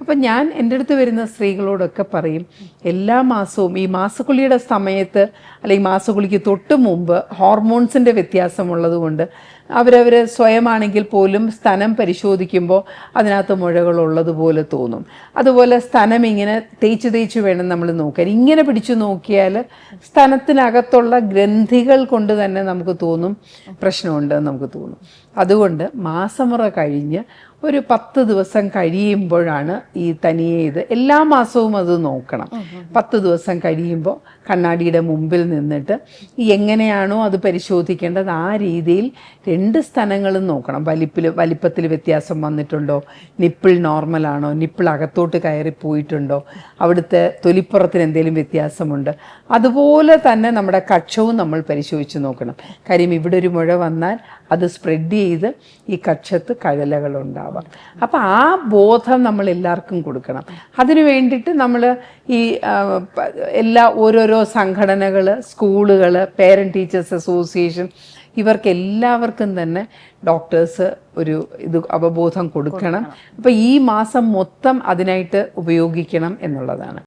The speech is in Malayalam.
അപ്പം ഞാൻ എൻ്റെ അടുത്ത് വരുന്ന സ്ത്രീകളോടൊക്കെ പറയും, എല്ലാ മാസവും ഈ മാസക്കുളിയുടെ സമയത്ത് അല്ലെങ്കിൽ മാസക്കുളിക്ക് തൊട്ട് മുമ്പ് ഹോർമോൺസിൻ്റെ വ്യത്യാസമുള്ളത് കൊണ്ട് അവരവർ സ്വയമാണെങ്കിൽ പോലും സ്തനം പരിശോധിക്കുമ്പോൾ അതിനകത്ത് മുഴകളുള്ളതുപോലെ തോന്നും. അതുപോലെ സ്തനം ഇങ്ങനെ തേച്ച് വേണം നമ്മൾ നോക്കാൻ. ഇങ്ങനെ പിടിച്ചു നോക്കിയാൽ സ്തനത്തിനകത്തുള്ള ഗ്രന്ഥികൾ കൊണ്ട് തന്നെ നമുക്ക് തോന്നും പ്രശ്നമുണ്ടെന്ന് നമുക്ക് തോന്നും. അതുകൊണ്ട് മാസമുറ കഴിഞ്ഞ് ഒരു 10 ദിവസം കഴിയുമ്പോഴാണ് ഈ തനിയെ ഇത്, എല്ലാ മാസവും അത് നോക്കണം. 10 ദിവസം കഴിയുമ്പോൾ കണ്ണാടിയുടെ മുമ്പിൽ നിന്നിട്ട് എങ്ങനെയാണോ അത് പരിശോധിക്കേണ്ടത് ആ രീതിയിൽ 2 സ്ഥലങ്ങളും നോക്കണം. വലിപ്പത്തിൽ വ്യത്യാസം വന്നിട്ടുണ്ടോ, നിപ്പിൾ നോർമലാണോ, നിപ്പിൾ അകത്തോട്ട് കയറിപ്പോയിട്ടുണ്ടോ, അവിടുത്തെ തൊലിപ്പുറത്തിന് എന്തെങ്കിലും വ്യത്യാസമുണ്ട്. അതുപോലെ തന്നെ നമ്മുടെ കക്ഷവും നമ്മൾ പരിശോധിച്ച് നോക്കണം. കാര്യം ഇവിടെ ഒരു മുഴ വന്നാൽ അത് സ്പ്രെഡ് ചെയ്ത് ഈ കക്ഷത്ത് കഴലകളുണ്ടാവാം. അപ്പം ആ ബോധം നമ്മൾ എല്ലാവർക്കും കൊടുക്കണം. അതിനു വേണ്ടിയിട്ട് നമ്മൾ ഈ ഓരോരോ സംഘടനകൾ, സ്കൂളുകൾ, പേരൻറ്റ് ടീച്ചേഴ്സ് അസോസിയേഷൻ, ഇവർക്കെല്ലാവർക്കും തന്നെ ഡോക്ടേഴ്സ് ഇത് അവബോധം കൊടുക്കണം. അപ്പോൾ ഈ മാസം മൊത്തം അതിനായിട്ട് ഉപയോഗിക്കണം എന്നുള്ളതാണ്.